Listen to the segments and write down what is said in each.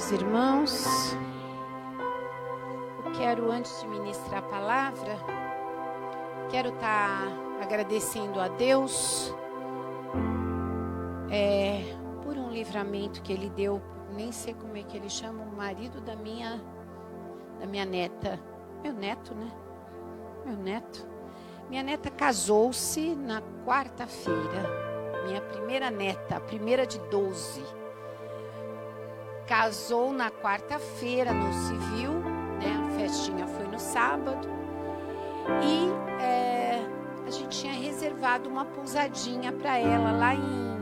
Queridos irmãos, eu quero, antes de ministrar a palavra, quero estar agradecendo a Deus por um livramento que Ele deu, nem sei como é que Ele chama, o marido da minha neta, meu neto, né? Meu neto. Minha neta casou-se na quarta-feira, minha primeira neta, a primeira de 12. Casou na quarta-feira no civil, né? A festinha foi no sábado. E a gente tinha reservado uma pousadinha para ela lá em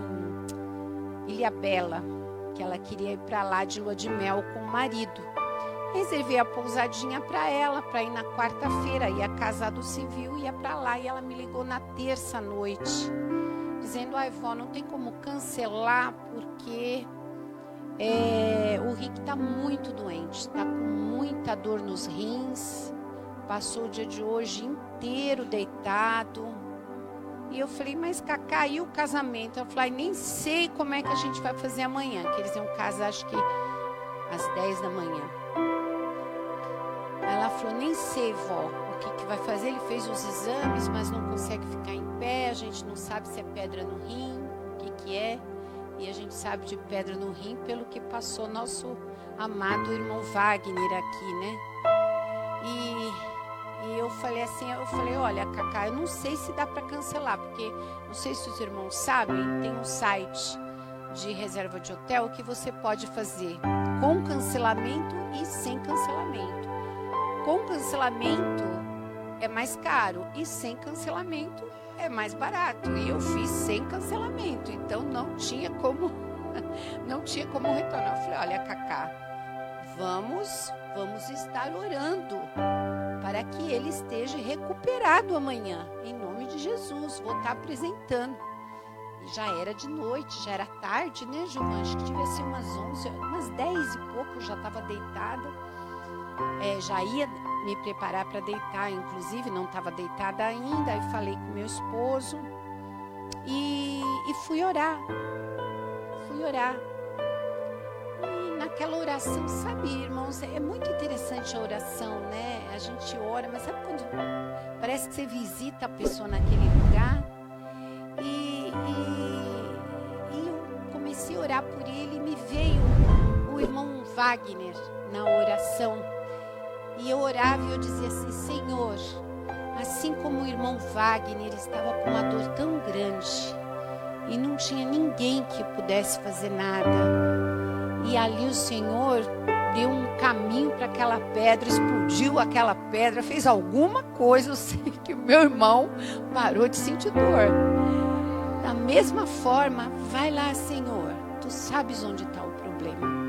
Ilhabela, que ela queria ir para lá de lua de mel com o marido. Reservei a pousadinha para ela, para ir na quarta-feira, ia casar do civil, ia para lá. E ela me ligou na terça-noite, dizendo: ai, vó, não tem como cancelar, porque o Rick está muito doente, está com muita dor nos rins, passou o dia de hoje inteiro deitado. E eu falei: mas Cacá, e o casamento? Eu falei: nem sei como é que a gente vai fazer amanhã, que eles iam casar acho que às 10 da manhã. Ela falou: nem sei, vó, o que vai fazer. Ele fez os exames, mas não consegue ficar em pé, a gente não sabe se é pedra no rim, o que é. E a gente sabe de pedra no rim pelo que passou nosso amado irmão Wagner aqui, né? E eu falei assim, olha, Cacá, eu não sei se dá para cancelar, porque não sei se os irmãos sabem, tem um site de reserva de hotel que você pode fazer com cancelamento e sem cancelamento. Com cancelamento é mais caro e sem cancelamento é mais barato. E eu fiz sem cancelamento, então não tinha como retornar. Eu falei: olha, Cacá, vamos estar orando para que ele esteja recuperado amanhã, em nome de Jesus. Vou estar apresentando. E já era de noite, já era tarde, né, Giovana? Acho que devia ser umas 11, umas 10 e pouco, eu já estava deitada. Já ia me preparar para deitar, inclusive, não estava deitada ainda. Aí falei com meu esposo e fui orar. E naquela oração, sabe, irmãos, é muito interessante a oração, né? A gente ora, mas sabe quando parece que você visita a pessoa naquele lugar? E eu comecei a orar por ele, e me veio o irmão Wagner na oração. E eu orava e eu dizia assim: Senhor, assim como o irmão Wagner estava com uma dor tão grande e não tinha ninguém que pudesse fazer nada, e ali o Senhor deu um caminho para aquela pedra, explodiu aquela pedra, fez alguma coisa, eu sei que o meu irmão parou de sentir dor. Da mesma forma, vai lá, Senhor, tu sabes onde está o problema.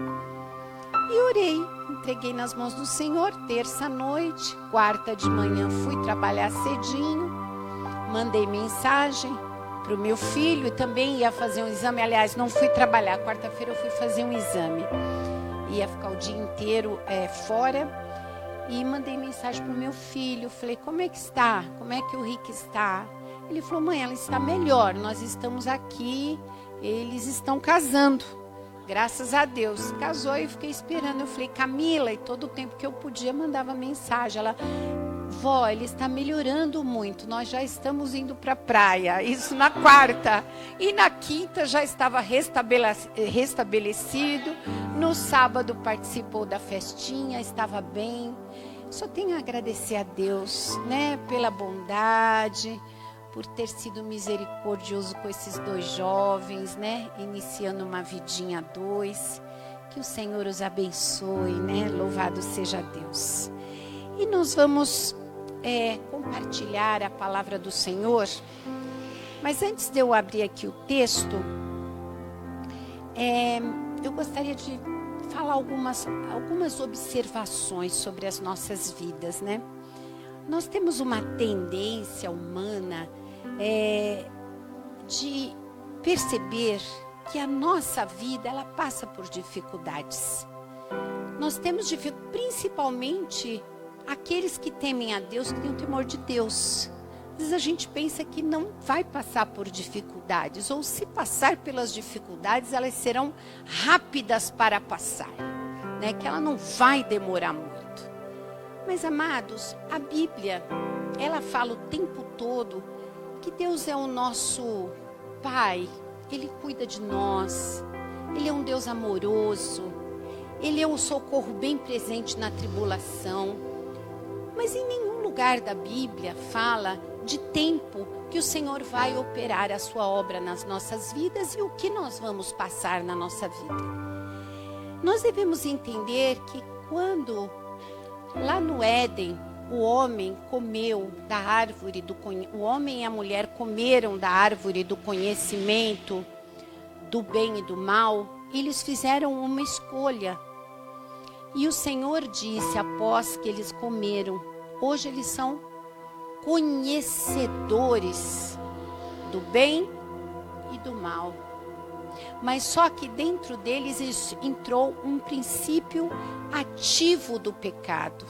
E orei, entreguei nas mãos do Senhor. Terça-noite, quarta de manhã, fui trabalhar cedinho, mandei mensagem para o meu filho e também ia fazer um exame. Aliás, não fui trabalhar, quarta-feira eu fui fazer um exame, ia ficar o dia inteiro fora. E mandei mensagem para o meu filho, falei: como é que está? Como é que o Rick está? Ele falou: mãe, ela está melhor, nós estamos aqui, eles estão casando. Graças a Deus, casou e fiquei esperando. Eu falei: Camila, e todo o tempo que eu podia mandava mensagem. Ela: vó, ele está melhorando muito, nós já estamos indo para a praia. Isso na quarta. E na quinta já estava restabelecido. No sábado participou da festinha, estava bem. Só tenho a agradecer a Deus, né, pela bondade, por ter sido misericordioso com esses dois jovens, né? Iniciando uma vidinha a dois. Que o Senhor os abençoe, né? Louvado seja Deus. E nós vamos compartilhar a palavra do Senhor. Mas antes de eu abrir aqui o texto, eu gostaria de falar algumas observações sobre as nossas vidas, né? Nós temos uma tendência humana de perceber que a nossa vida, ela passa por dificuldades. Nós temos dificuldades, principalmente aqueles que temem a Deus, que têm o temor de Deus. Às vezes a gente pensa que não vai passar por dificuldades, ou se passar pelas dificuldades, elas serão rápidas para passar. né, que ela não vai demorar muito. Mas, amados, a Bíblia, ela fala o tempo todo que Deus é o nosso Pai. Ele cuida de nós. Ele é um Deus amoroso. Ele é um socorro bem presente na tribulação. Mas em nenhum lugar da Bíblia fala de tempo que o Senhor vai operar a sua obra nas nossas vidas e o que nós vamos passar na nossa vida. Nós devemos entender que quando lá no Éden o homem comeu da árvore o homem e a mulher comeram da árvore do conhecimento do bem e do mal, eles fizeram uma escolha. E o Senhor disse após que eles comeram, hoje eles são conhecedores do bem e do mal. Mas só que dentro deles entrou um princípio ativo do pecado.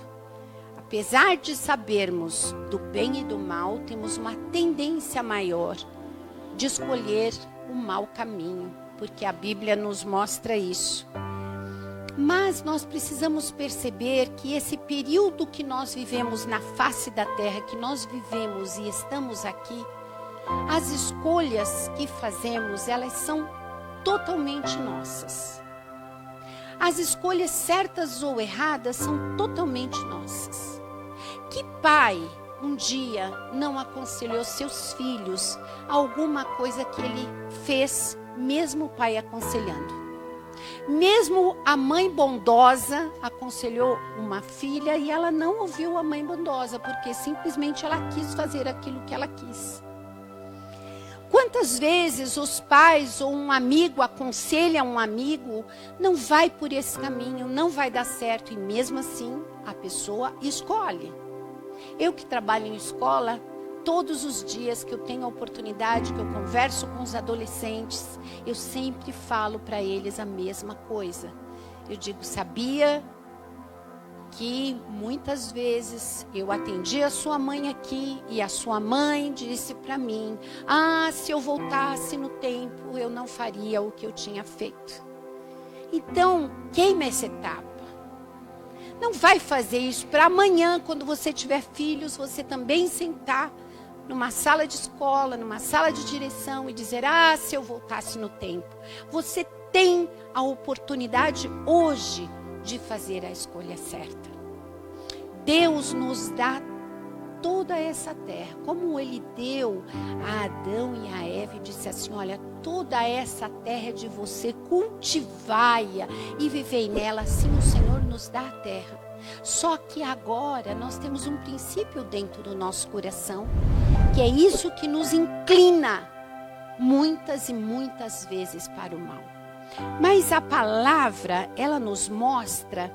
Apesar de sabermos do bem e do mal, temos uma tendência maior de escolher o mau caminho, porque a Bíblia nos mostra isso. Mas nós precisamos perceber que esse período que nós vivemos na face da terra, que nós vivemos e estamos aqui, as escolhas que fazemos, elas são totalmente nossas. As escolhas certas ou erradas são totalmente nossas. Que pai um dia não aconselhou seus filhos a alguma coisa que ele fez, mesmo o pai aconselhando? Mesmo a mãe bondosa aconselhou uma filha e ela não ouviu a mãe bondosa, porque simplesmente ela quis fazer aquilo que ela quis. Quantas vezes os pais ou um amigo aconselha um amigo, não vai por esse caminho, não vai dar certo, e mesmo assim a pessoa escolhe. Eu que trabalho em escola, todos os dias que eu tenho a oportunidade, que eu converso com os adolescentes, eu sempre falo para eles a mesma coisa. Eu digo, sabia que muitas vezes eu atendi a sua mãe aqui e a sua mãe disse para mim, se eu voltasse no tempo eu não faria o que eu tinha feito. Então, queima essa etapa. Não vai fazer isso para amanhã, quando você tiver filhos, você também sentar numa sala de escola, numa sala de direção e dizer, se eu voltasse no tempo. Você tem a oportunidade hoje de fazer a escolha certa. Deus nos dá toda essa terra, como Ele deu a Adão e a Eva e disse assim, olha, toda essa terra é de você, cultivai-a e vivei nela, assim o Senhor nos dá a terra. Só que agora nós temos um princípio dentro do nosso coração, que é isso que nos inclina muitas e muitas vezes para o mal. Mas a palavra, ela nos mostra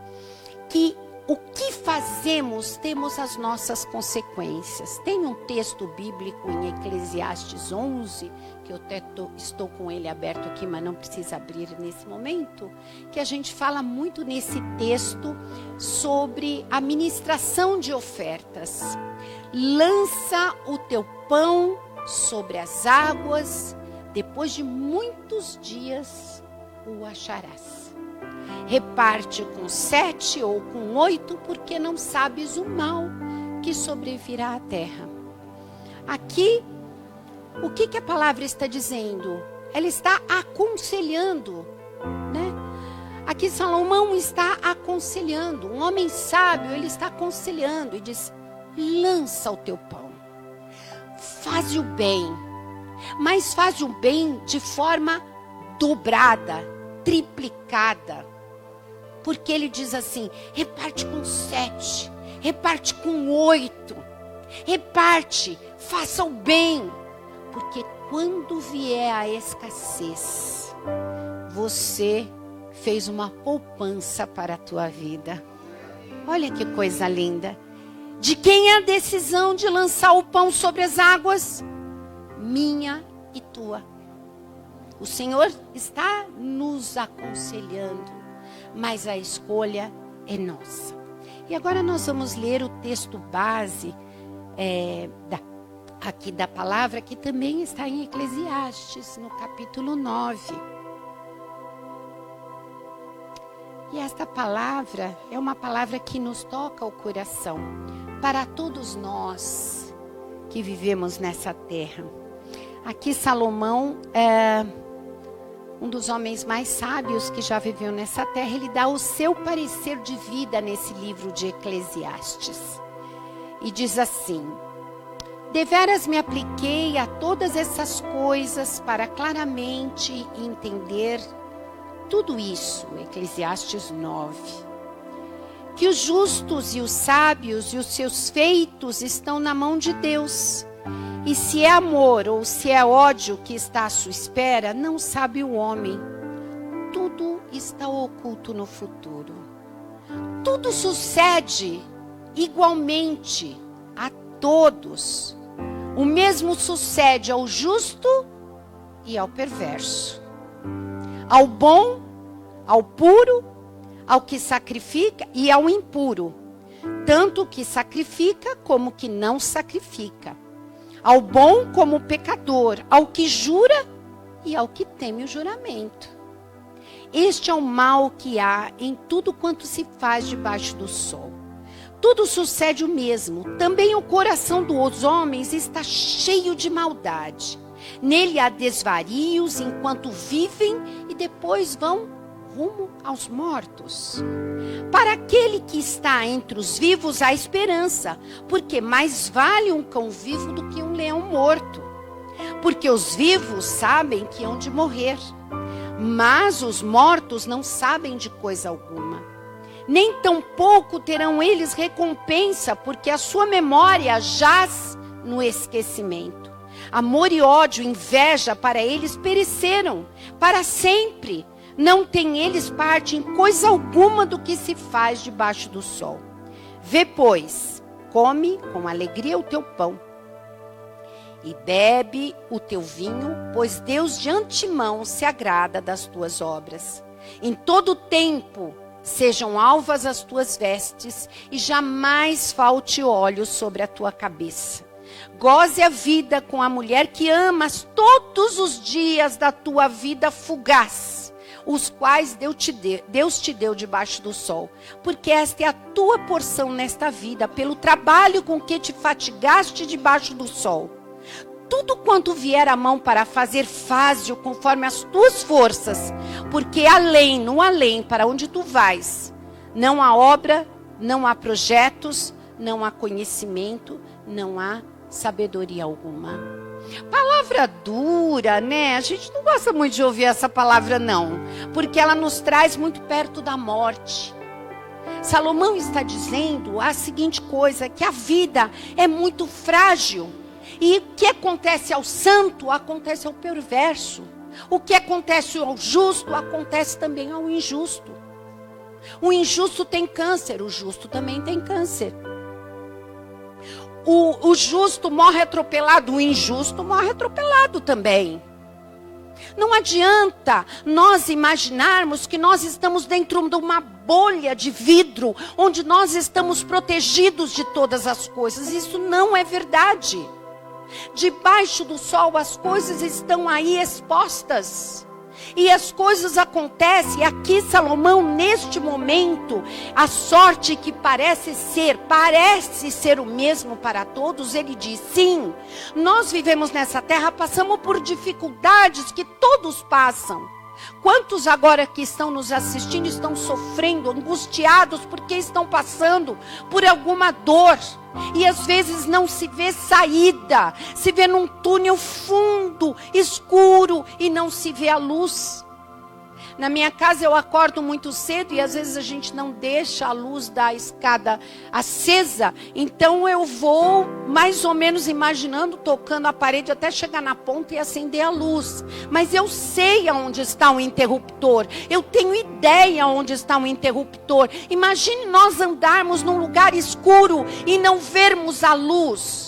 que o que fazemos temos as nossas consequências. Tem um texto bíblico em Eclesiastes 11, que eu até estou com ele aberto aqui, mas não precisa abrir nesse momento, que a gente fala muito nesse texto sobre a ministração de ofertas. Lança o teu pão sobre as águas, depois de muitos dias o acharás. Reparte com 7 ou com 8, porque não sabes o mal que sobrevirá à terra. Aqui, o que a palavra está dizendo? Ela está aconselhando, né? Aqui Salomão está aconselhando. Um homem sábio, ele está aconselhando e diz, lança o teu pão. Faze o bem, mas faz o bem de forma dobrada, triplicada. Porque ele diz assim, reparte com 7, reparte com 8, reparte, faça o bem. Porque quando vier a escassez, você fez uma poupança para a tua vida. Olha que coisa linda. De quem é a decisão de lançar o pão sobre as águas? Minha e tua. O Senhor está nos aconselhando, mas a escolha é nossa. E agora nós vamos ler o texto base aqui da palavra, que também está em Eclesiastes, no capítulo 9. E esta palavra é uma palavra que nos toca o coração, para todos nós que vivemos nessa terra. Aqui Salomão é um dos homens mais sábios que já viveu nessa terra. Ele dá o seu parecer de vida nesse livro de Eclesiastes. E diz assim: deveras me apliquei a todas essas coisas para claramente entender tudo isso. Eclesiastes 9. Que os justos e os sábios e os seus feitos estão na mão de Deus. E se é amor ou se é ódio que está à sua espera, não sabe o homem. Tudo está oculto no futuro. Tudo sucede igualmente a todos. O mesmo sucede ao justo e ao perverso, ao bom, ao puro, ao que sacrifica e ao impuro, tanto o que sacrifica como o que não sacrifica, ao bom como o pecador, ao que jura e ao que teme o juramento. Este é o mal que há em tudo quanto se faz debaixo do sol. Tudo sucede o mesmo. Também o coração dos homens está cheio de maldade. Nele há desvarios enquanto vivem e depois vão rumo aos mortos. Para aquele que está entre os vivos há esperança, porque mais vale um cão vivo do que um leão morto. Porque os vivos sabem que hão de morrer, mas os mortos não sabem de coisa alguma. Nem tampouco terão eles recompensa, porque a sua memória jaz no esquecimento. Amor e ódio, inveja para eles pereceram para sempre. Não têm eles parte em coisa alguma do que se faz debaixo do sol. Vê, pois, come com alegria o teu pão e bebe o teu vinho, pois Deus de antemão se agrada das tuas obras. Em todo tempo sejam alvas as tuas vestes e jamais falte óleo sobre a tua cabeça. Goze a vida com a mulher que amas todos os dias da tua vida fugaz, os quais Deus te deu debaixo do sol, porque esta é a tua porção nesta vida, pelo trabalho com que te fatigaste debaixo do sol. Tudo quanto vier à mão para fazer, faze-o conforme as tuas forças, porque além, no além, para onde tu vais, não há obra, não há projetos, não há conhecimento, não há sabedoria alguma. Palavra dura, né? A gente não gosta muito de ouvir essa palavra, não, porque ela nos traz muito perto da morte. Salomão está dizendo a seguinte coisa, que a vida é muito frágil. E o que acontece ao santo, acontece ao perverso. O que acontece ao justo, acontece também ao injusto. O injusto tem câncer, o justo também tem câncer. O justo morre atropelado, o injusto morre atropelado também. Não adianta nós imaginarmos que nós estamos dentro de uma bolha de vidro, onde nós estamos protegidos de todas as coisas. Isso não é verdade. Debaixo do sol as coisas estão aí expostas. E as coisas acontecem. Aqui Salomão, neste momento, a sorte que parece ser o mesmo para todos. Ele diz, sim, nós vivemos nessa terra, passamos por dificuldades que todos passam. Quantos agora que estão nos assistindo estão sofrendo, angustiados, porque estão passando por alguma dor. E às vezes não se vê saída, se vê num túnel fundo, escuro, e não se vê a luz. Na minha casa eu acordo muito cedo e às vezes a gente não deixa a luz da escada acesa. Então eu vou mais ou menos imaginando, tocando a parede até chegar na ponta e acender a luz. Mas eu sei aonde está o interruptor. Eu tenho ideia onde está o interruptor. Imagine nós andarmos num lugar escuro e não vermos a luz.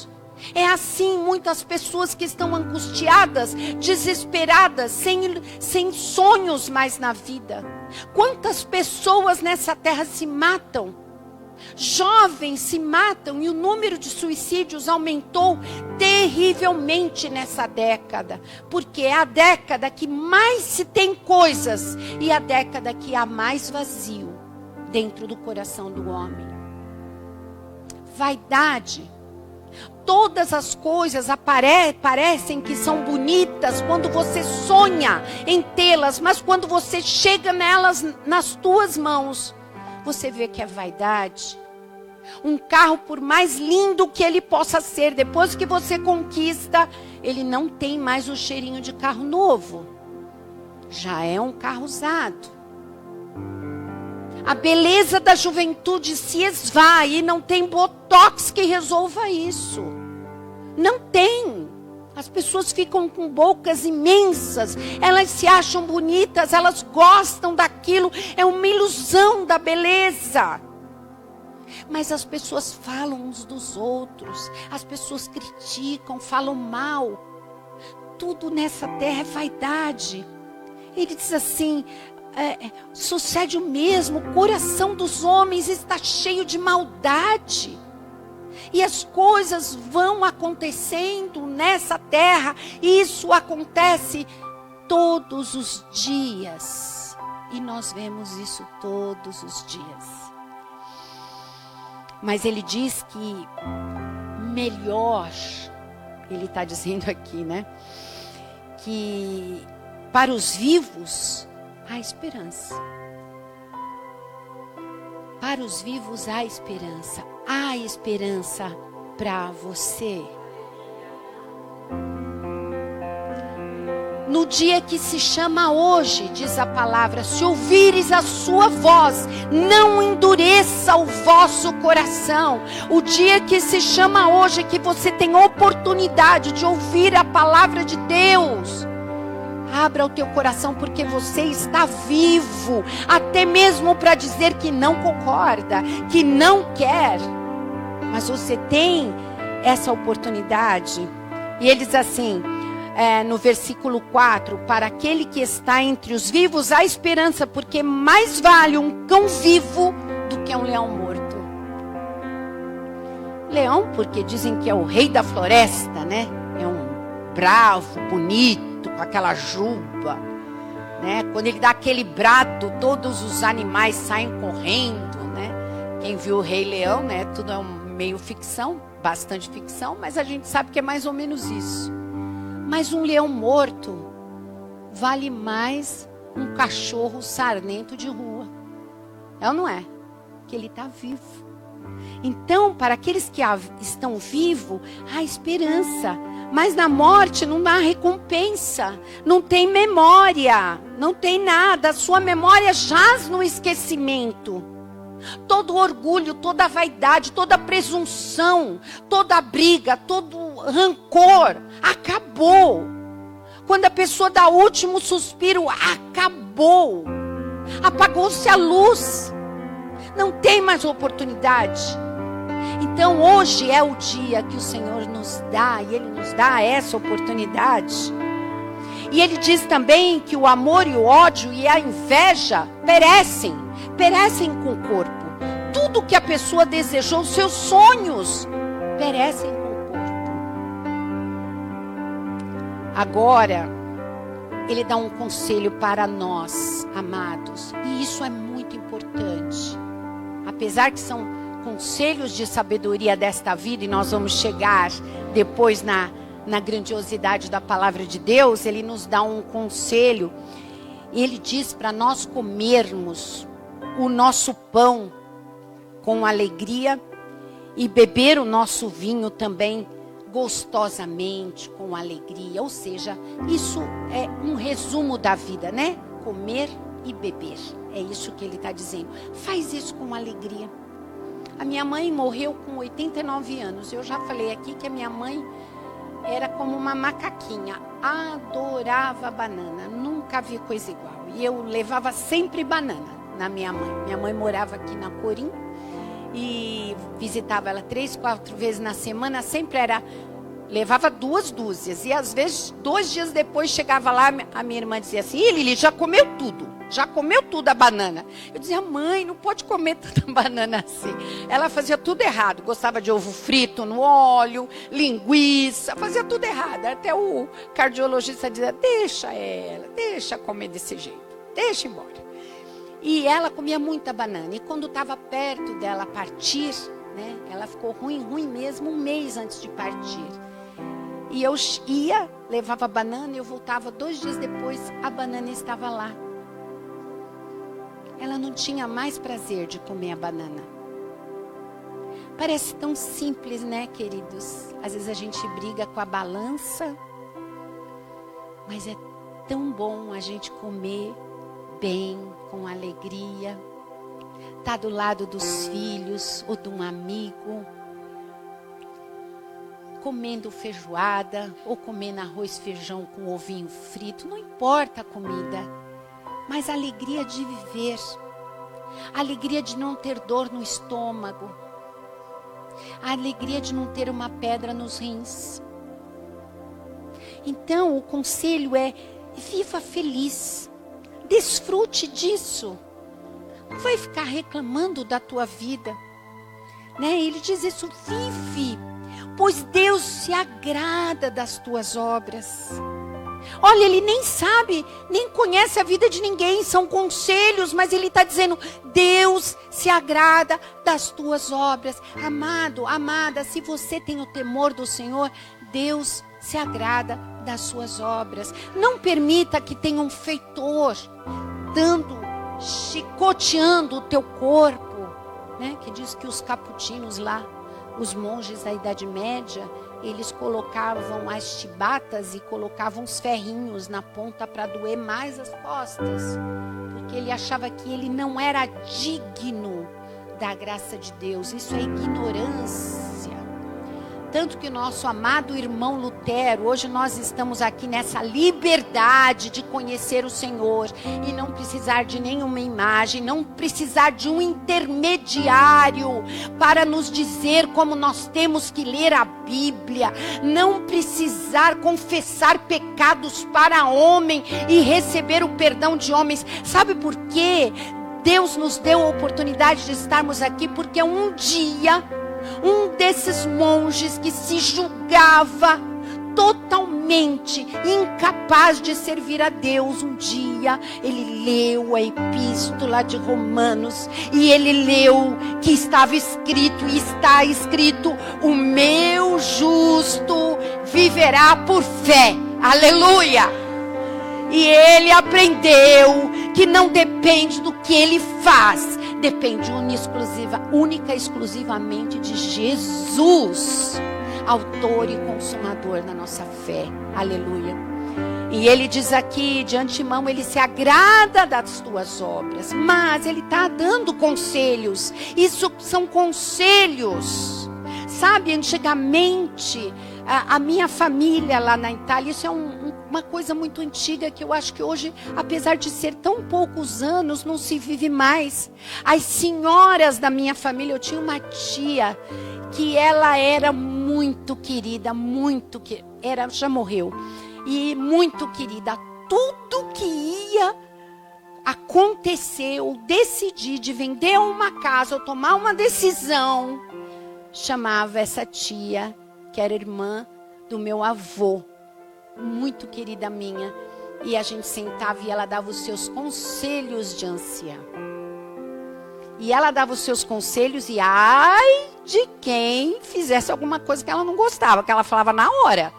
É assim muitas pessoas que estão angustiadas, desesperadas, sem sonhos mais na vida. Quantas pessoas nessa terra se matam? Jovens se matam e o número de suicídios aumentou terrivelmente nessa década. Porque é a década que mais se tem coisas e a década que há mais vazio. dentro do coração do homem. Vaidade. Todas as coisas parecem que são bonitas quando você sonha em tê-las, mas quando você chega nelas nas tuas mãos, você vê que é vaidade. Um carro, por mais lindo que ele possa ser, depois que você conquista, ele não tem mais o cheirinho de carro novo. Já é um carro usado. A beleza da juventude se esvai e não tem botox que resolva isso. Não tem. As pessoas ficam com bocas imensas, elas se acham bonitas, elas gostam daquilo, é uma ilusão da beleza. Mas as pessoas falam uns dos outros, as pessoas criticam, falam mal. Tudo nessa terra é vaidade. Ele diz assim, sucede o mesmo, o coração dos homens está cheio de maldade. E as coisas vão acontecendo nessa terra, e isso acontece todos os dias. E nós vemos isso todos os dias. Mas ele diz que melhor, ele está dizendo aqui, né? Que para os vivos há esperança. Para os vivos há esperança. Há esperança para você. No dia que se chama hoje, diz a palavra, se ouvires a sua voz, não endureça o vosso coração. O dia que se chama hoje, que você tem oportunidade de ouvir a palavra de Deus. Abra o teu coração, porque você está vivo, até mesmo para dizer que não concorda, que não quer. Mas você tem essa oportunidade. E ele diz assim, no versículo 4, para aquele que está entre os vivos há esperança, porque mais vale um cão vivo do que um leão morto. Leão, porque dizem que é o rei da floresta, né? É um bravo, bonito, com aquela juba, né? Quando ele dá aquele brado, todos os animais saem correndo, né? Quem viu o Rei Leão, né? Tudo é meio ficção, bastante ficção, mas a gente sabe que é mais ou menos isso. Mas um leão morto vale mais um cachorro sarnento de rua. É ou não é? Que ele está vivo. Então, para aqueles que estão vivos, há esperança. Mas na morte não há recompensa. Não tem memória. Não tem nada. A sua memória jaz no esquecimento. Todo orgulho, toda vaidade, toda presunção, toda briga, todo rancor, acabou. Quando a pessoa dá o último suspiro, acabou. Apagou-se a luz. Não tem mais oportunidade. Então hoje é o dia que o Senhor nos dá, e Ele nos dá essa oportunidade. E Ele diz também que o amor e o ódio e a inveja perecem com o corpo. Tudo que a pessoa desejou, seus sonhos, perecem com o corpo. Agora, Ele dá um conselho para nós, amados, e isso é muito importante. Apesar que são conselhos de sabedoria desta vida, e nós vamos chegar depois na grandiosidade da palavra de Deus, Ele nos dá um conselho. Ele diz para nós comermos o nosso pão com alegria e beber o nosso vinho também gostosamente, com alegria. Ou seja, isso é um resumo da vida, né? Comer e beber. É isso que ele está dizendo. Faz isso com alegria. A minha mãe morreu com 89 anos. Eu já falei aqui que a minha mãe era como uma macaquinha. Adorava banana. Nunca vi coisa igual. E eu levava sempre banana na minha mãe. Minha mãe morava aqui na Corim. E visitava ela 3, 4 vezes na semana. Sempre era... Levava 2 dúzias. E às vezes, 2 dias depois, chegava lá, a minha irmã dizia assim: Ih, Lili, já comeu tudo. Já comeu tudo a banana. Eu dizia: mãe, não pode comer tanta banana assim. Ela fazia tudo errado. Gostava de ovo frito no óleo, linguiça. Fazia tudo errado. Até o cardiologista dizia: deixa ela, deixa comer desse jeito. Deixa embora. E ela comia muita banana. E quando estava perto dela partir, né, ela ficou ruim mesmo, 1 mês antes de partir. E eu ia, levava a banana, e eu voltava 2 dias depois, a banana estava lá. Ela não tinha mais prazer de comer a banana. Parece tão simples, né, queridos? Às vezes a gente briga com a balança, mas é tão bom a gente comer bem, com alegria, tá do lado dos filhos ou de um amigo, comendo feijoada ou comendo arroz e feijão com ovinho frito, não importa a comida, mas a alegria de viver, a alegria de não ter dor no estômago, a alegria de não ter uma pedra nos rins. Então o conselho é: viva feliz, desfrute disso, não vai ficar reclamando da tua vida, né? Ele diz isso: vive, pois Deus se agrada das tuas obras. Olha, ele nem sabe, nem conhece a vida de ninguém, são conselhos, mas ele está dizendo: Deus se agrada das tuas obras. Amado, amada, se você tem o temor do Senhor, Deus se agrada das suas obras. Não permita que tenha um feitor chicoteando o teu corpo, né? Que diz que os caputinos lá, os monges da Idade Média, eles colocavam as chibatas e colocavam os ferrinhos na ponta para doer mais as costas, porque ele achava que ele não era digno da graça de Deus. Isso é ignorância. Tanto que nosso amado irmão Lutero, hoje nós estamos aqui nessa liberdade de conhecer o Senhor e não precisar de nenhuma imagem, não precisar de um intermediário para nos dizer como nós temos que ler a Bíblia, não precisar confessar pecados para homem e receber o perdão de homens. Sabe por quê? Deus nos deu a oportunidade de estarmos aqui porque um dia um desses monges que se julgava totalmente incapaz de servir a Deus, um dia ele leu a epístola de Romanos e ele leu que estava escrito, e está escrito: o meu justo viverá por fé. Aleluia! E ele aprendeu que não depende do que ele faz, depende única e exclusivamente de Jesus, autor e consumador da nossa fé. Aleluia. E ele diz aqui, de antemão, ele se agrada das tuas obras, mas ele está dando conselhos. Isso são conselhos. Sabe, antigamente, a minha família lá na Itália, isso é uma coisa muito antiga que eu acho que hoje, apesar de ser tão poucos anos, não se vive mais. As senhoras da minha família, eu tinha uma tia que ela era muito querida, já morreu, e muito querida. Tudo que ia acontecer ou decidir de vender uma casa ou tomar uma decisão, chamava essa tia, que era irmã do meu avô, muito querida minha, e a gente sentava e ela dava os seus conselhos de anciã. E ela dava os seus conselhos e ai de quem fizesse alguma coisa que ela não gostava, que ela falava na hora,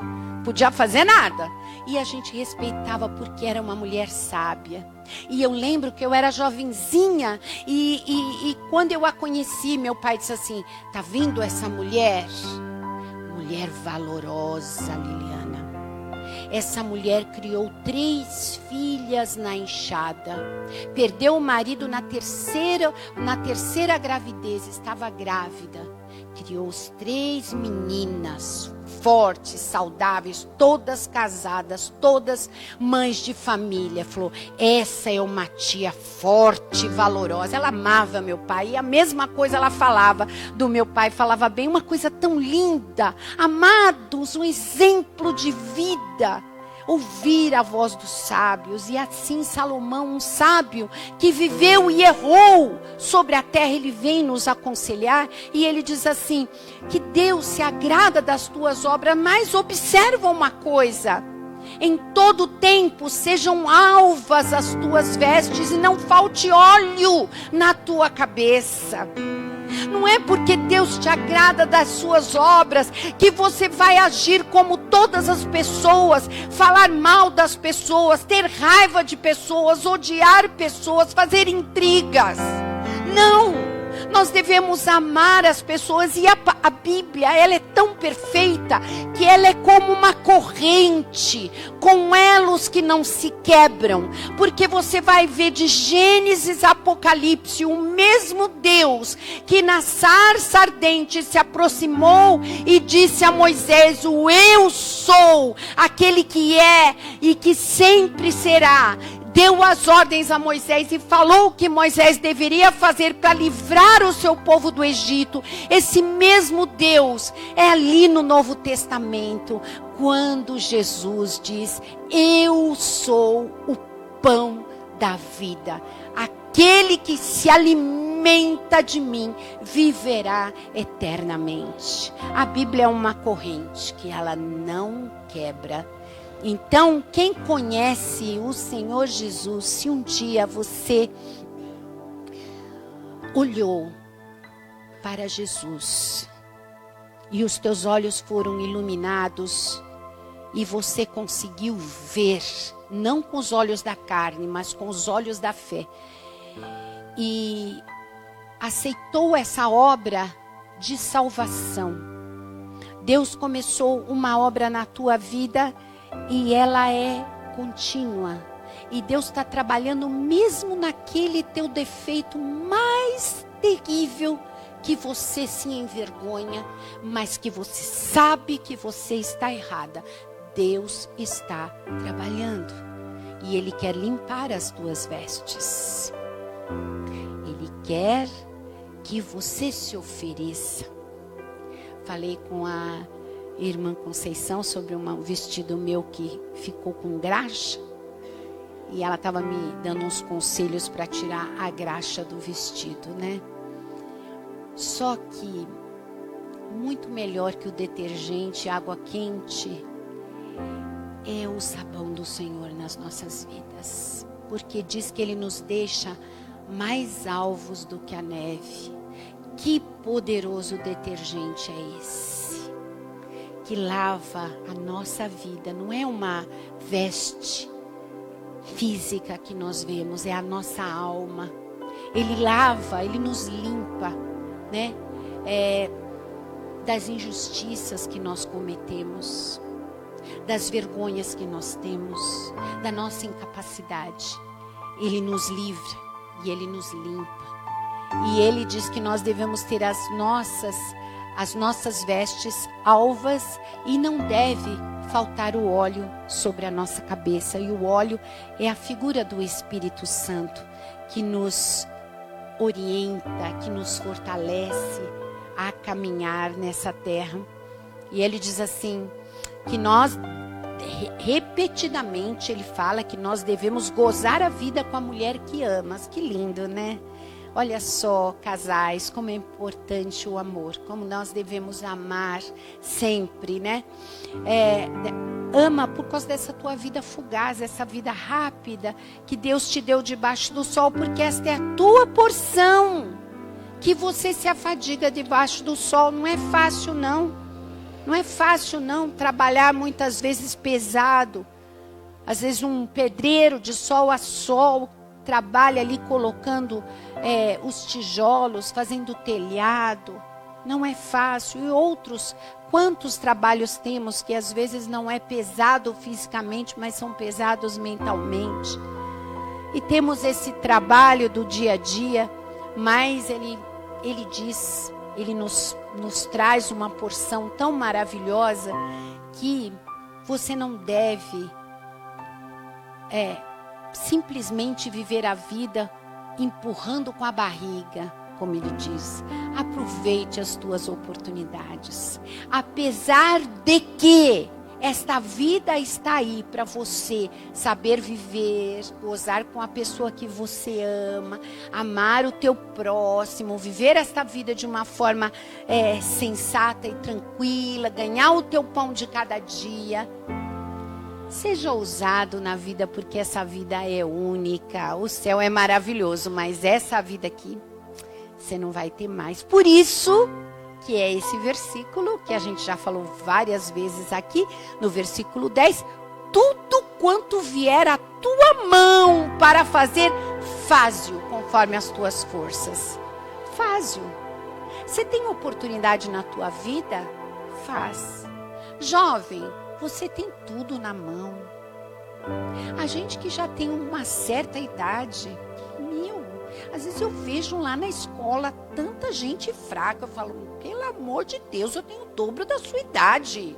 podia fazer nada. E a gente respeitava porque era uma mulher sábia. E eu lembro que eu era jovenzinha e quando eu a conheci, meu pai disse assim: tá vendo essa mulher? Mulher valorosa, Liliana. Essa mulher criou 3 filhas na enxada. Perdeu o marido na terceira gravidez, estava grávida. Criou 3 meninas fortes, saudáveis, todas casadas, todas mães de família. Falou: essa é uma tia forte, valorosa. Ela amava meu pai e a mesma coisa ela falava do meu pai, falava bem, uma coisa tão linda. Amados, um exemplo de vida. Ouvir a voz dos sábios. E assim Salomão, um sábio que viveu e errou sobre a terra, ele vem nos aconselhar e ele diz assim, que Deus se agrada das tuas obras, mas observa uma coisa: Em todo tempo sejam alvas as tuas vestes e não falte óleo na tua cabeça. Não é porque Deus te agrada das suas obras que você vai agir como todas as pessoas, falar mal das pessoas, ter raiva de pessoas, odiar pessoas, fazer intrigas. Não! Nós devemos amar as pessoas e a Bíblia, ela é tão perfeita que ela é como uma corrente com elos que não se quebram, porque você vai ver de Gênesis a Apocalipse o mesmo Deus que na sarça ardente se aproximou e disse a Moisés: o eu sou, aquele que é e que sempre será. Deu as ordens a Moisés e falou o que Moisés deveria fazer para livrar o seu povo do Egito. Esse mesmo Deus é ali no Novo Testamento, quando Jesus diz: eu sou o pão da vida. Aquele que se alimenta de mim viverá eternamente. A Bíblia é uma corrente que ela não quebra. Então, quem conhece o Senhor Jesus, se um dia você olhou para Jesus e os teus olhos foram iluminados e você conseguiu ver, não com os olhos da carne, mas com os olhos da fé, e aceitou essa obra de salvação. Deus começou uma obra na tua vida e ela é contínua. E Deus está trabalhando mesmo naquele teu defeito mais terrível, que você se envergonha, mas que você sabe que você está errada. Deus está trabalhando. E Ele quer limpar as tuas vestes. Ele quer que você se ofereça. Falei com a irmã Conceição sobre um vestido meu que ficou com graxa. E ela estava me dando uns conselhos para tirar a graxa do vestido, né? Só que muito melhor que o detergente, água quente, é o sabão do Senhor nas nossas vidas. Porque diz que Ele nos deixa mais alvos do que a neve. Que poderoso detergente é esse? Que lava a nossa vida. Não é uma veste física que nós vemos, é a nossa alma. Ele lava, Ele nos limpa, né? Das injustiças que nós cometemos, das vergonhas que nós temos, da nossa incapacidade. Ele nos livra e Ele nos limpa. E Ele diz que nós devemos ter as nossas vestes alvas e não deve faltar o óleo sobre a nossa cabeça. E o óleo é a figura do Espírito Santo que nos orienta, que nos fortalece a caminhar nessa terra. E Ele diz assim, que nós, repetidamente Ele fala que nós devemos gozar a vida com a mulher que amas. Que lindo, né? Olha só, casais, como é importante o amor, como nós devemos amar sempre, né? Ama por causa dessa tua vida fugaz, essa vida rápida que Deus te deu debaixo do sol, porque esta é a tua porção. Que você se afadiga debaixo do sol, não é fácil não. Não é fácil não, trabalhar muitas vezes pesado. Às vezes um pedreiro de sol a sol trabalha ali colocando os tijolos, fazendo o telhado. Não é fácil. E outros, quantos trabalhos temos que às vezes não é pesado fisicamente, mas são pesados mentalmente. E temos esse trabalho do dia a dia, mas ele diz, Ele nos traz uma porção tão maravilhosa que você não deve simplesmente viver a vida empurrando com a barriga, como Ele diz. Aproveite as tuas oportunidades. Apesar de que esta vida está aí para você saber viver, gozar com a pessoa que você ama, amar o teu próximo, viver esta vida de uma forma sensata e tranquila, ganhar o teu pão de cada dia. Seja ousado na vida, porque essa vida é única. O céu é maravilhoso, mas essa vida aqui, você não vai ter mais. Por isso que é esse versículo, que a gente já falou várias vezes aqui, no versículo 10. Tudo quanto vier à tua mão para fazer, faze-o conforme as tuas forças. Faze-o. Você tem oportunidade na tua vida? Faz. Jovem, você tem tudo na mão. A gente que já tem uma certa idade, às vezes eu vejo lá na escola tanta gente fraca. Eu falo, pelo amor de Deus, eu tenho o dobro da sua idade.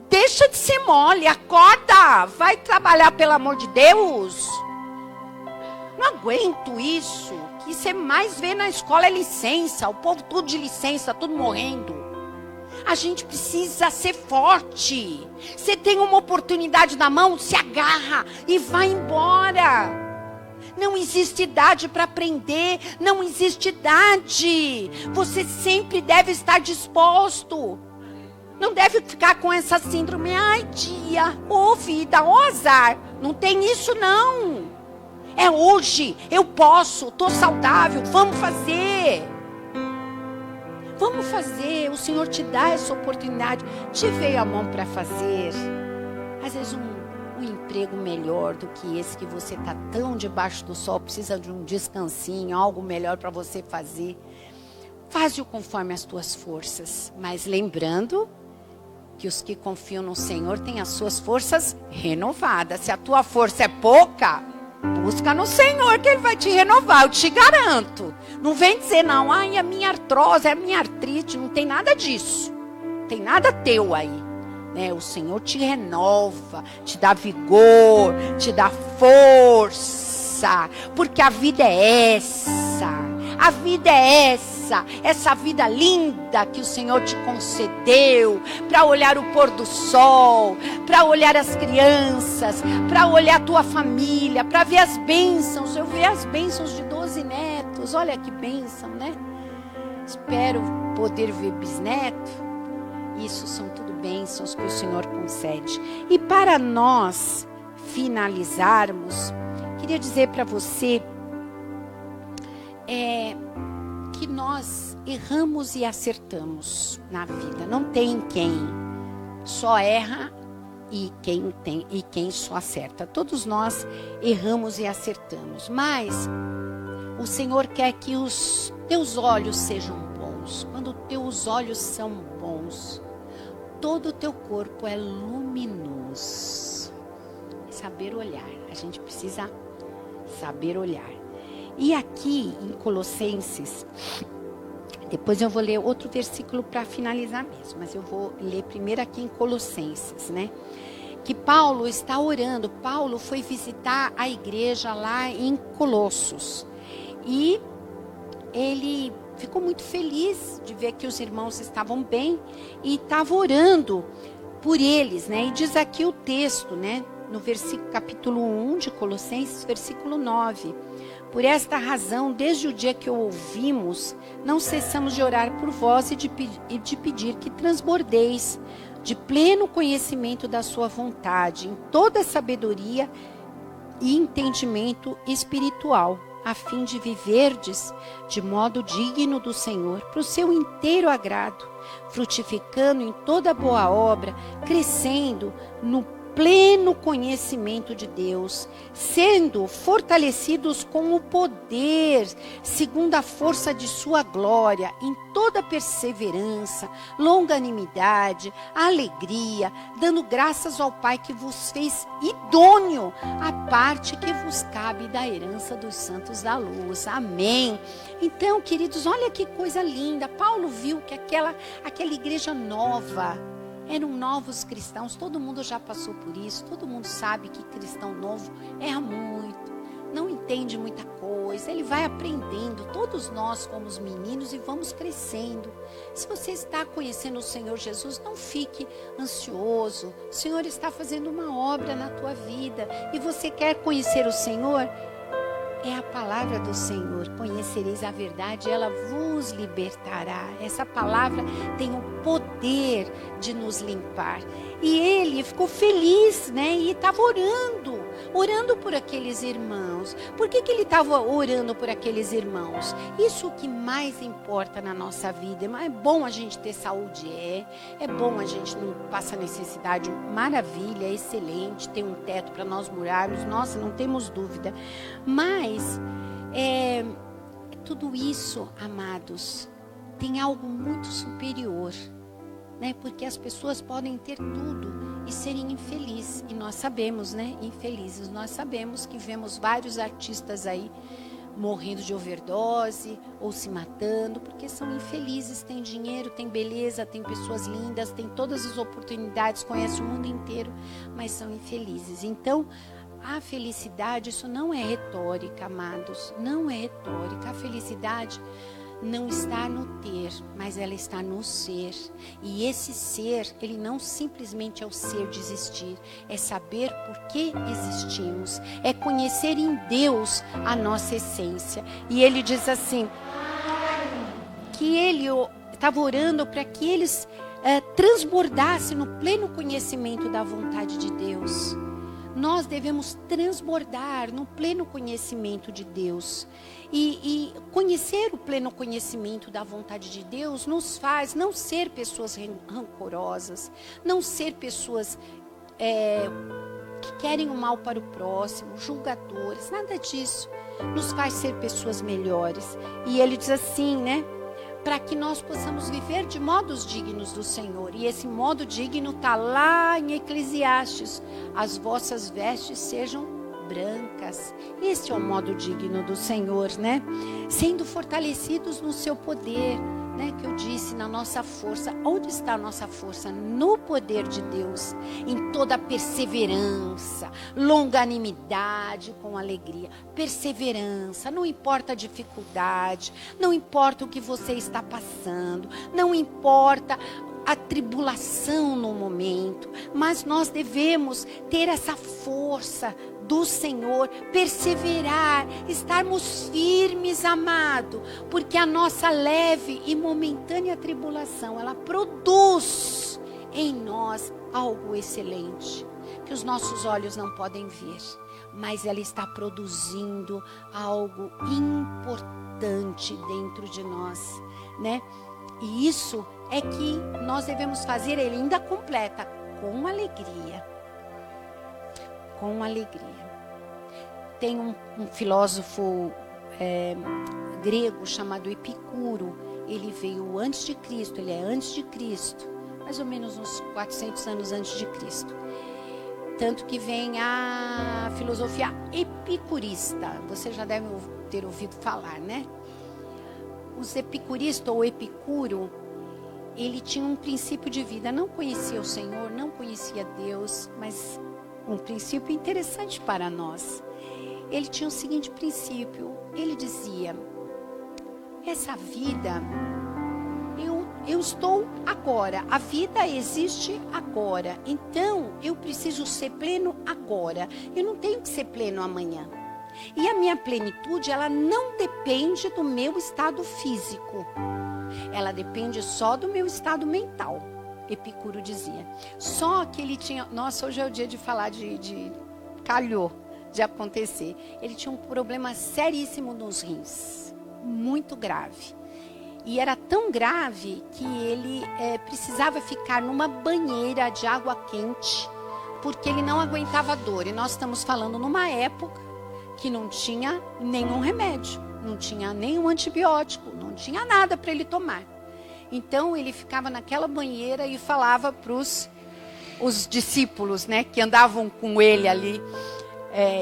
Deixa de ser mole, acorda, vai trabalhar, pelo amor de Deus. Não aguento isso. O que você mais vê na escola é licença, o povo tudo de licença, tudo morrendo. A gente precisa ser forte. Você tem uma oportunidade na mão, se agarra e vai embora. Não existe idade para aprender, não existe idade. Você sempre deve estar disposto. Não deve ficar com essa síndrome, ai dia, ô vida, ô azar. Não tem isso não. É hoje, eu posso, estou saudável, vamos fazer. Vamos fazer, o Senhor te dá essa oportunidade. Te veio a mão para fazer. Às vezes um emprego melhor do que esse que você está tão debaixo do sol, precisa de um descansinho, algo melhor para você fazer. Faze-o conforme as tuas forças, mas lembrando que os que confiam no Senhor têm as suas forças renovadas. Se a tua força é pouca, busca no Senhor que Ele vai te renovar, eu te garanto. Não vem dizer não, ai, a minha artrose, a minha artrite, não tem nada disso. Não tem nada teu aí. Né? O Senhor te renova, te dá vigor, te dá força, porque a vida é essa. A vida é essa vida linda que o Senhor te concedeu para olhar o pôr do sol, para olhar as crianças, para olhar a tua família, para ver as bênçãos. Eu vi as bênçãos de 12 netos, olha que bênção, né? Espero poder ver bisneto. Isso são tudo bênçãos que o Senhor concede. E para nós finalizarmos, queria dizer para você que nós erramos e acertamos na vida. Não tem quem só erra e quem só acerta. Todos nós erramos e acertamos. Mas o Senhor quer que os teus olhos sejam bons. Quando teus olhos são bons, todo o teu corpo é luminoso. Saber olhar. A gente precisa saber olhar. E aqui em Colossenses, depois eu vou ler outro versículo para finalizar mesmo, mas eu vou ler primeiro aqui em Colossenses, né? Que Paulo está orando. Paulo foi visitar a igreja lá em Colossos. E ele ficou muito feliz de ver que os irmãos estavam bem e estava orando por eles, né? E diz aqui o texto, né? No versículo, capítulo 1 de Colossenses, versículo 9. Por esta razão, desde o dia que o ouvimos, não cessamos de orar por vós e de pedir que transbordeis de pleno conhecimento da sua vontade, em toda sabedoria e entendimento espiritual, a fim de viverdes de modo digno do Senhor, para o seu inteiro agrado, frutificando em toda boa obra, crescendo no pleno conhecimento de Deus, sendo fortalecidos com o poder, segundo a força de sua glória, em toda perseverança, longanimidade, alegria, dando graças ao Pai que vos fez idôneo a parte que vos cabe da herança dos santos da luz. Amém. Então, queridos, olha que coisa linda. Paulo viu que aquela igreja nova, eram novos cristãos, todo mundo já passou por isso, todo mundo sabe que cristão novo erra muito, não entende muita coisa, ele vai aprendendo, todos nós somos meninos e vamos crescendo. Se você está conhecendo o Senhor Jesus, não fique ansioso, o Senhor está fazendo uma obra na tua vida e você quer conhecer o Senhor? É a palavra do Senhor, conhecereis a verdade, ela vos nos libertará. Essa palavra tem o poder de nos limpar. E ele ficou feliz, né? E estava orando por aqueles irmãos. Por que ele estava orando por aqueles irmãos? Isso é o que mais importa na nossa vida. É bom a gente ter saúde, é bom a gente não passar necessidade, maravilha, é excelente, ter um teto para nós morarmos, nossa, não temos dúvida. Mas tudo isso, amados, tem algo muito superior, né? Porque as pessoas podem ter tudo e serem infelizes, e nós sabemos, né? Infelizes, nós sabemos que vemos vários artistas aí morrendo de overdose ou se matando, porque são infelizes, têm dinheiro, têm beleza, têm pessoas lindas, têm todas as oportunidades, conhecem o mundo inteiro, mas são infelizes. Então, a felicidade, isso não é retórica, amados, não é retórica. A felicidade não está no ter, mas ela está no ser. E esse ser, ele não simplesmente é o ser de existir, é saber por que existimos, é conhecer em Deus a nossa essência. E ele diz assim, que ele estava orando para que eles transbordassem no pleno conhecimento da vontade de Deus. Nós devemos transbordar no pleno conhecimento de Deus. E conhecer o pleno conhecimento da vontade de Deus nos faz não ser pessoas rancorosas, não ser pessoas que querem o mal para o próximo, julgadores, nada disso. Nos faz ser pessoas melhores. E ele diz assim, né? Para que nós possamos viver de modos dignos do Senhor. E esse modo digno está lá em Eclesiastes. As vossas vestes sejam brancas. Esse é o modo digno do Senhor, né? Sendo fortalecidos no seu poder, né? Que eu disse, na nossa força. Onde está a nossa força? No poder de Deus. Em toda perseverança, longanimidade com alegria. Perseverança, não importa a dificuldade, não importa o que você está passando, não importa a tribulação no momento, mas nós devemos ter essa força do Senhor, perseverar, estarmos firmes, amado, porque a nossa leve e momentânea tribulação, ela produz em nós algo excelente, que os nossos olhos não podem ver, mas ela está produzindo algo importante dentro de nós, né? E isso é que nós devemos fazer, ele ainda completa, com alegria. Com alegria. Tem um filósofo grego chamado Epicuro. Ele veio antes de Cristo, ele é antes de Cristo, mais ou menos uns 400 anos antes de Cristo. Tanto que vem a filosofia epicurista. Você já deve ter ouvido falar, né? Os epicuristas ou Epicuro, ele tinha um princípio de vida. Não conhecia o Senhor, não conhecia Deus, mas um princípio interessante para nós. Ele tinha o seguinte princípio. Ele dizia, essa vida, eu estou agora. A vida existe agora. Então, eu preciso ser pleno agora. Eu não tenho que ser pleno amanhã. E a minha plenitude, ela não depende do meu estado físico. Ela depende só do meu estado mental. Epicuro dizia. Só que ele tinha... Nossa, hoje é o dia de falar calhou de acontecer. Ele tinha um problema seríssimo nos rins. Muito grave. E era tão grave que ele precisava ficar numa banheira de água quente, porque ele não aguentava dor. E nós estamos falando numa época que não tinha nenhum remédio, não tinha nenhum antibiótico, não tinha nada para ele tomar. Então ele ficava naquela banheira e falava para os discípulos, né, que andavam com ele ali.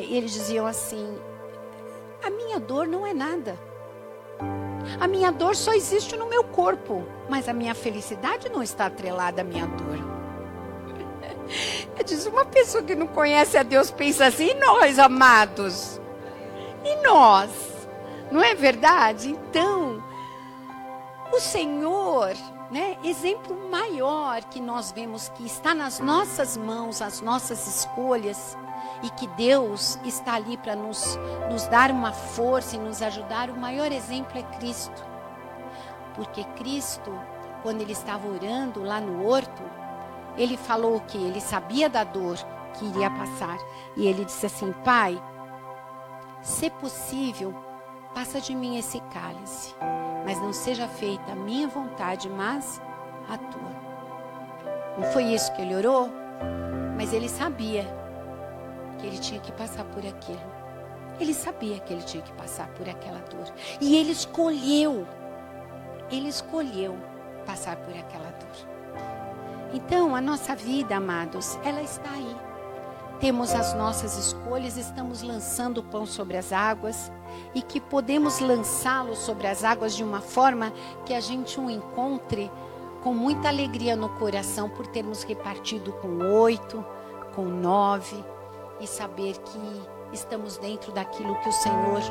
Eles diziam assim, a minha dor não é nada. A minha dor só existe no meu corpo, mas a minha felicidade não está atrelada à minha dor. Eu disse, uma pessoa que não conhece a Deus pensa assim, e nós, amados? E nós? Não é verdade? Então, o Senhor, né, exemplo maior que nós vemos que está nas nossas mãos, as nossas escolhas, e que Deus está ali para nos dar uma força e nos ajudar, o maior exemplo é Cristo. Porque Cristo, quando ele estava orando lá no horto, ele falou que ele sabia da dor que iria passar. E ele disse assim: Pai, se possível, passa de mim esse cálice, mas não seja feita a minha vontade, mas a tua. Não foi isso que ele orou? Mas ele sabia que ele tinha que passar por aquilo. Ele sabia que ele tinha que passar por aquela dor. E ele escolheu passar por aquela dor. Então, a nossa vida, amados, ela está aí. Temos as nossas escolhas, estamos lançando o pão sobre as águas e que podemos lançá-lo sobre as águas de uma forma que a gente o encontre com muita alegria no coração por termos repartido com 8, com 9 e saber que estamos dentro daquilo que o Senhor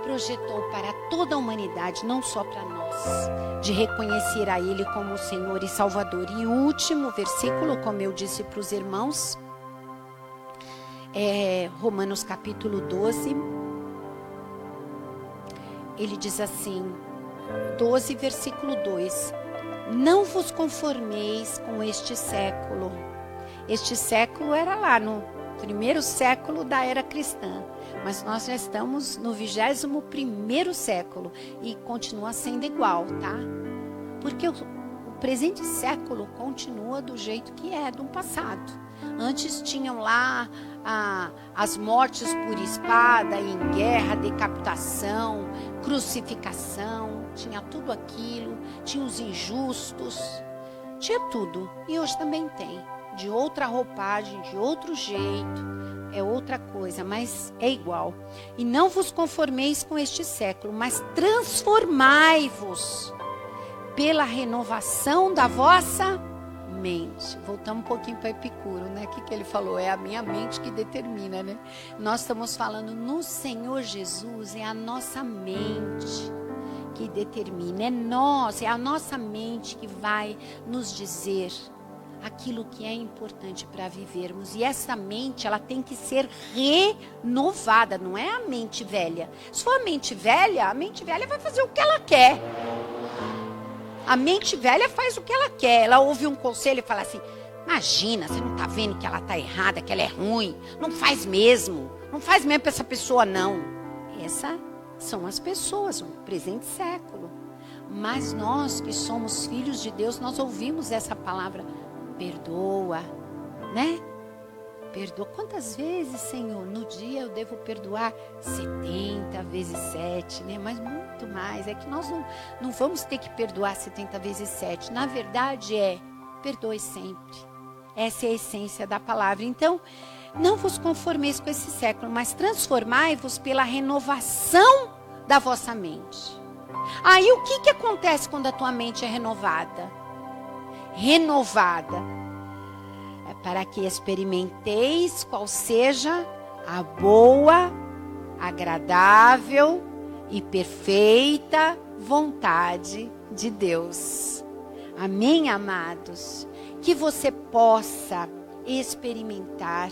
projetou para toda a humanidade, não só para nós, de reconhecer a Ele como o Senhor e Salvador. E o último versículo, como eu disse para os irmãos, é Romanos capítulo 12. Ele diz assim, 12 versículo 2: Não vos conformeis com este século. Este século era lá no primeiro século da era cristã, mas nós já estamos no 21º século e continua sendo igual, tá? Porque o presente século continua do jeito que é do passado. Antes tinham lá as mortes por espada, em guerra, decapitação, crucificação, tinha tudo aquilo, tinha os injustos, tinha tudo. E hoje também tem, de outra roupagem, de outro jeito, é outra coisa, mas é igual. E não vos conformeis com este século, mas transformai-vos pela renovação da vossa mente. Voltamos um pouquinho para Epicuro, né? O que ele falou? É a minha mente que determina, né? Nós estamos falando no Senhor Jesus, é a nossa mente que determina, é nós, é a nossa mente que vai nos dizer aquilo que é importante para vivermos. E essa mente, ela tem que ser renovada, não é a mente velha. Se for a mente velha vai fazer o que ela quer. A mente velha faz o que ela quer. Ela ouve um conselho e fala assim: imagina, você não está vendo que ela está errada, que ela é ruim. Não faz mesmo. Não faz mesmo para essa pessoa, não. Essas são as pessoas, o presente século. Mas nós que somos filhos de Deus, nós ouvimos essa palavra: perdoa, né? Perdoa. Quantas vezes, Senhor, no dia eu devo perdoar? 70 vezes 7, né? Mas muito mais. É que nós não vamos ter que perdoar 70 vezes 7. Na verdade perdoe sempre. Essa é a essência da palavra. Então, não vos conformeis com esse século, mas transformai-vos pela renovação da vossa mente. Aí o que acontece quando a tua mente é renovada? Renovada. Para que experimenteis qual seja a boa, agradável e perfeita vontade de Deus. Amém, amados? Que você possa experimentar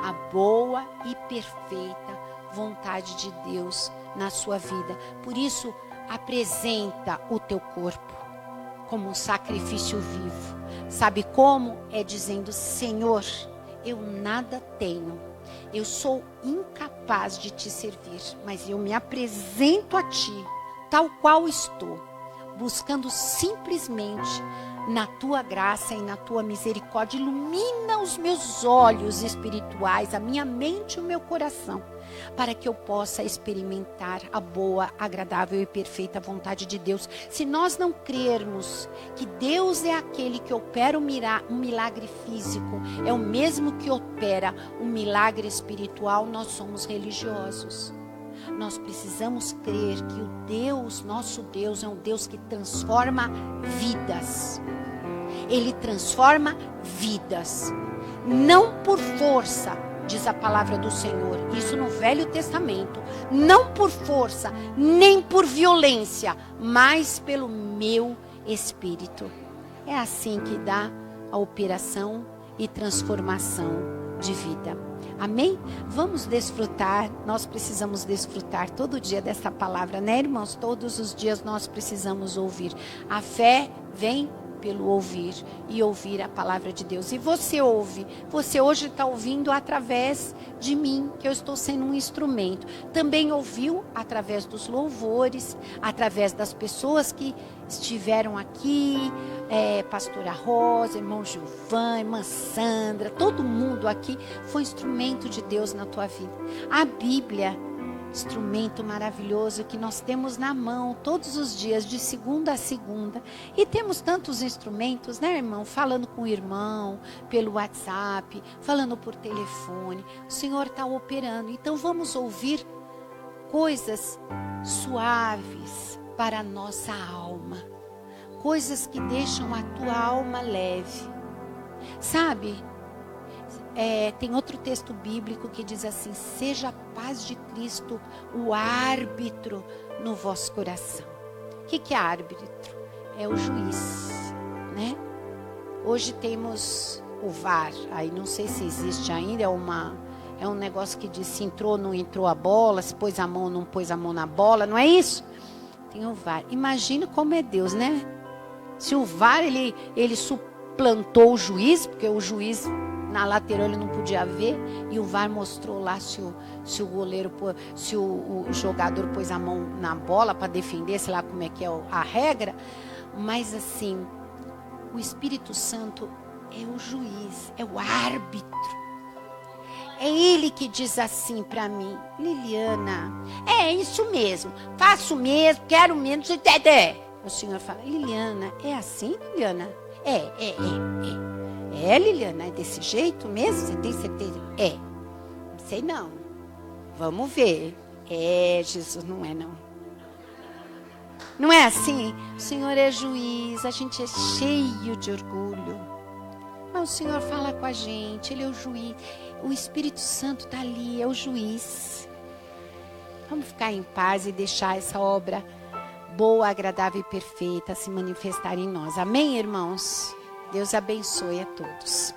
a boa e perfeita vontade de Deus na sua vida. Por isso, apresenta o teu corpo como um sacrifício vivo. Sabe como? É dizendo: Senhor, eu nada tenho, eu sou incapaz de te servir, mas eu me apresento a ti, tal qual estou, buscando simplesmente na tua graça e na tua misericórdia. Ilumina os meus olhos espirituais, a minha mente e o meu coração, para que eu possa experimentar a boa, agradável e perfeita vontade de Deus. Se nós não crermos que Deus é aquele que opera um milagre físico, é o mesmo que opera um milagre espiritual, nós somos religiosos. Nós precisamos crer que o Deus, nosso Deus, é um Deus que transforma vidas. Ele transforma vidas, não por força, diz a palavra do Senhor, isso no Velho Testamento, não por força, nem por violência, mas pelo meu Espírito. É assim que dá a operação e transformação de vida. Amém? Vamos desfrutar, nós precisamos desfrutar todo dia dessa palavra, né, irmãos? Todos os dias nós precisamos ouvir. A fé vem pelo ouvir e ouvir a palavra de Deus. E você ouve, você hoje está ouvindo através de mim, que eu estou sendo um instrumento. Também ouviu através dos louvores, através das pessoas que estiveram aqui, pastora Rosa, irmão Gilvan, irmã Sandra, todo mundo aqui foi instrumento de Deus na tua vida. A Bíblia, instrumento maravilhoso que nós temos na mão todos os dias, de segunda a segunda. E temos tantos instrumentos, né, irmão? Falando com o irmão, pelo WhatsApp, falando por telefone. O Senhor está operando. Então vamos ouvir coisas suaves para a nossa alma. Coisas que deixam a tua alma leve. Sabe? Tem outro texto bíblico que diz assim: seja a paz de Cristo o árbitro no vosso coração. O que é árbitro? É o juiz, né? Hoje temos o VAR, aí não sei se existe ainda, é um negócio que diz se entrou, não entrou a bola, se pôs a mão, não pôs a mão na bola, não é isso? Tem o VAR. Imagina como é Deus, né? Se o VAR, ele suplantou o juiz, porque o juiz na lateral ele não podia ver, e o VAR mostrou lá se o goleiro, se o jogador pôs a mão na bola para defender, sei lá como é que é a regra. Mas assim, o Espírito Santo é o juiz, é o árbitro. É ele que diz assim para mim: Liliana, é isso mesmo, faço mesmo, quero mesmo, o Senhor fala: Liliana, é assim, Liliana? É, Liliana, é desse jeito mesmo? Você tem certeza? Não sei não. Vamos ver. Jesus, não é não. Não é assim? O Senhor é juiz, a gente é cheio de orgulho. Mas o Senhor fala com a gente, Ele é o juiz. O Espírito Santo está ali, é o juiz. Vamos ficar em paz e deixar essa obra boa, agradável e perfeita se manifestar em nós. Amém, irmãos? Deus abençoe a todos.